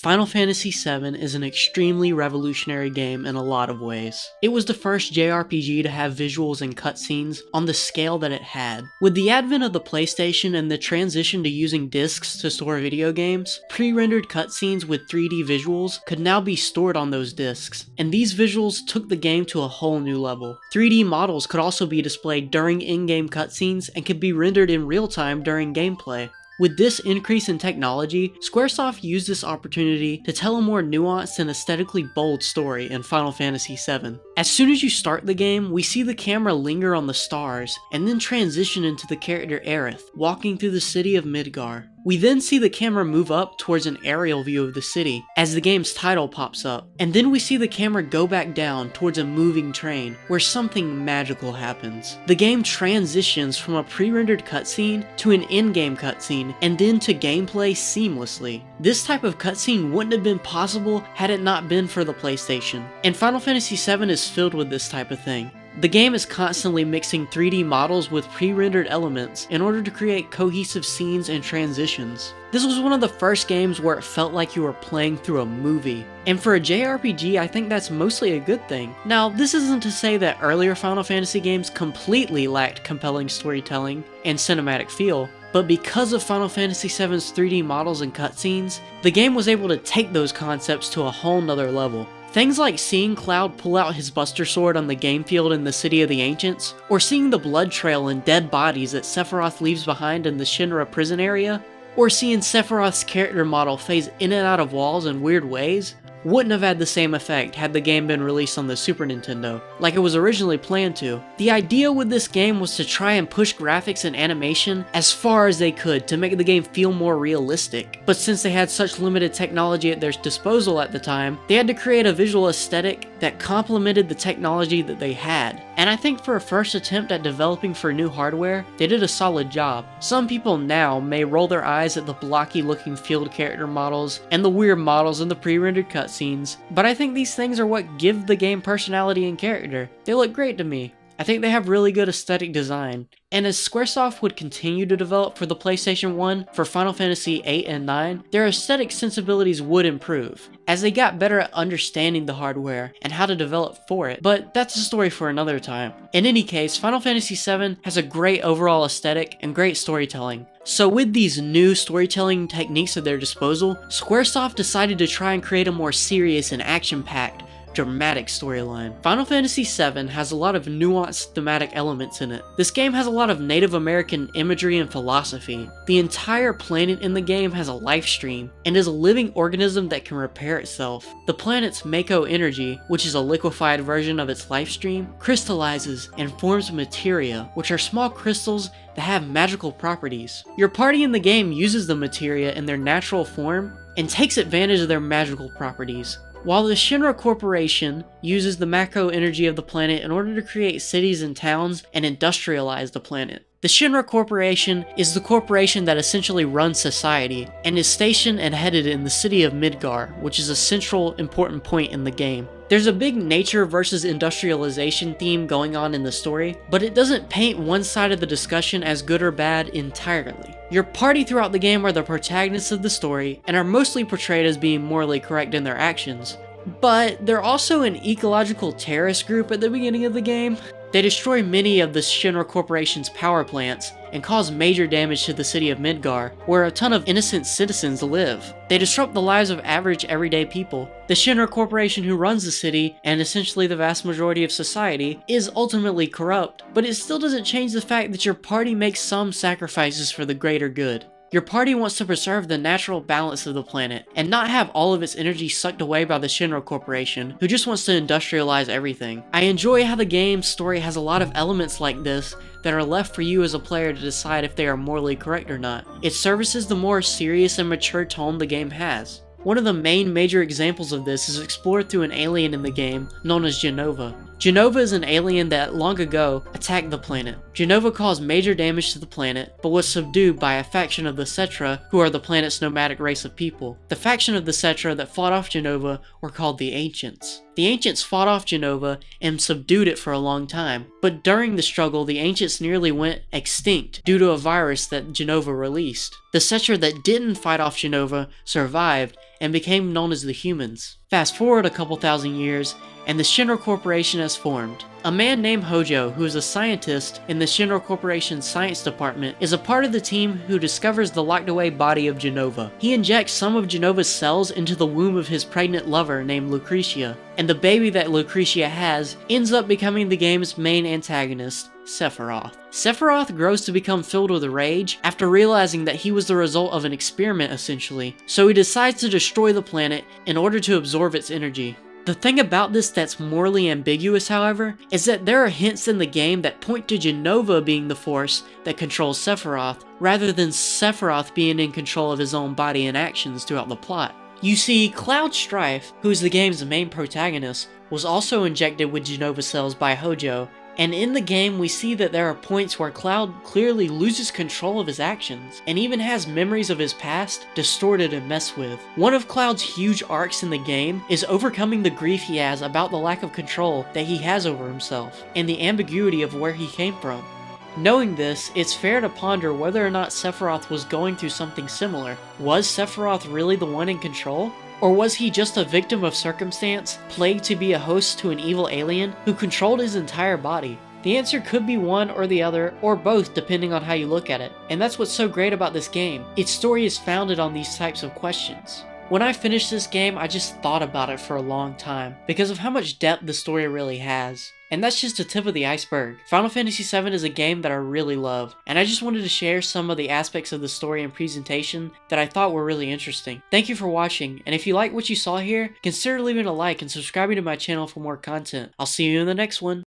Final Fantasy VII is an extremely revolutionary game in a lot of ways. It was the first JRPG to have visuals and cutscenes on the scale that it had. With the advent of the PlayStation and the transition to using discs to store video games, pre-rendered cutscenes with 3D visuals could now be stored on those discs, and these visuals took the game to a whole new level. 3D models could also be displayed during in-game cutscenes and could be rendered in real time during gameplay. With this increase in technology, Squaresoft used this opportunity to tell a more nuanced and aesthetically bold story in Final Fantasy VII. As soon as you start the game, we see the camera linger on the stars, and then transition into the character Aerith, walking through the city of Midgar. We then see the camera move up towards an aerial view of the city, as the game's title pops up, and then we see the camera go back down towards a moving train, where something magical happens. The game transitions from a pre-rendered cutscene to an in-game cutscene, and then to gameplay seamlessly. This type of cutscene wouldn't have been possible had it not been for the PlayStation, and Final Fantasy VII is filled with this type of thing. The game is constantly mixing 3D models with pre-rendered elements in order to create cohesive scenes and transitions. This was one of the first games where it felt like you were playing through a movie. And for a JRPG, I think that's mostly a good thing. Now, this isn't to say that earlier Final Fantasy games completely lacked compelling storytelling and cinematic feel, but because of Final Fantasy VII's 3D models and cutscenes, the game was able to take those concepts to a whole nother level. Things like seeing Cloud pull out his Buster Sword on the game field in the City of the Ancients, or seeing the blood trail and dead bodies that Sephiroth leaves behind in the Shinra prison area, or seeing Sephiroth's character model phase in and out of walls in weird ways, wouldn't have had the same effect had the game been released on the Super Nintendo, like it was originally planned to. The idea with this game was to try and push graphics and animation as far as they could to make the game feel more realistic, but since they had such limited technology at their disposal at the time, they had to create a visual aesthetic that complemented the technology that they had. And I think for a first attempt at developing for new hardware, they did a solid job. Some people now may roll their eyes at the blocky looking field character models and the weird models in the pre-rendered cutscenes, but I think these things are what give the game personality and character. They look great to me. I think they have really good aesthetic design. And as Squaresoft would continue to develop for the PlayStation 1 for Final Fantasy VIII and 9, their aesthetic sensibilities would improve, as they got better at understanding the hardware and how to develop for it, but that's a story for another time. In any case, Final Fantasy VII has a great overall aesthetic and great storytelling. So with these new storytelling techniques at their disposal, Squaresoft decided to try and create a more serious and action-packed, dramatic storyline. Final Fantasy VII has a lot of nuanced thematic elements in it. This game has a lot of Native American imagery and philosophy. The entire planet in the game has a life stream and is a living organism that can repair itself. The planet's Mako energy, which is a liquefied version of its life stream, crystallizes and forms materia, which are small crystals that have magical properties. Your party in the game uses the materia in their natural form and takes advantage of their magical properties, while the Shinra Corporation uses the Mako energy of the planet in order to create cities and towns and industrialize the planet. The Shinra Corporation is the corporation that essentially runs society, and is stationed and headed in the city of Midgar, which is a central important point in the game. There's a big nature versus industrialization theme going on in the story, but it doesn't paint one side of the discussion as good or bad entirely. Your party throughout the game are the protagonists of the story, and are mostly portrayed as being morally correct in their actions. But they're also an ecological terrorist group at the beginning of the game. They destroy many of the Shinra Corporation's power plants and cause major damage to the city of Midgar, where a ton of innocent citizens live. They disrupt the lives of average everyday people. The Shinra Corporation who runs the city, and essentially the vast majority of society, is ultimately corrupt, but it still doesn't change the fact that your party makes some sacrifices for the greater good. Your party wants to preserve the natural balance of the planet, and not have all of its energy sucked away by the Shinra Corporation, who just wants to industrialize everything. I enjoy how the game's story has a lot of elements like this that are left for you as a player to decide if they are morally correct or not. It services the more serious and mature tone the game has. One of the main major examples of this is explored through an alien in the game known as Genova. Genova is an alien that long ago attacked the planet. Genova caused major damage to the planet, but was subdued by a faction of the Cetra, who are the planet's nomadic race of people. The faction of the Cetra that fought off Genova were called the Ancients. The Ancients fought off Genova and subdued it for a long time, but during the struggle the Ancients nearly went extinct due to a virus that Genova released. The Cetra that didn't fight off Genova survived and became known as the humans. Fast forward a couple thousand years, and the Shinra Corporation has formed. A man named Hojo, who is a scientist in the Shinra Corporation's science department, is a part of the team who discovers the locked away body of Genova. He injects some of Genova's cells into the womb of his pregnant lover named Lucretia, and the baby that Lucretia has ends up becoming the game's main antagonist, Sephiroth. Sephiroth grows to become filled with rage after realizing that he was the result of an experiment essentially, so he decides to destroy the planet in order to absorb its energy. The thing about this that's morally ambiguous, however, is that there are hints in the game that point to Genova being the force that controls Sephiroth, rather than Sephiroth being in control of his own body and actions throughout the plot. You see, Cloud Strife, who is the game's main protagonist, was also injected with Genova cells by Hojo, and in the game we see that there are points where Cloud clearly loses control of his actions, and even has memories of his past distorted and messed with. One of Cloud's huge arcs in the game is overcoming the grief he has about the lack of control that he has over himself, and the ambiguity of where he came from. Knowing this, it's fair to ponder whether or not Sephiroth was going through something similar. Was Sephiroth really the one in control? Or was he just a victim of circumstance, plagued to be a host to an evil alien who controlled his entire body? The answer could be one or the other, or both depending on how you look at it. And that's what's so great about this game. Its story is founded on these types of questions. When I finished this game, I just thought about it for a long time, because of how much depth the story really has. And that's just the tip of the iceberg. Final Fantasy VII is a game that I really love, and I just wanted to share some of the aspects of the story and presentation that I thought were really interesting. Thank you for watching, and if you like what you saw here, consider leaving a like and subscribing to my channel for more content. I'll see you in the next one.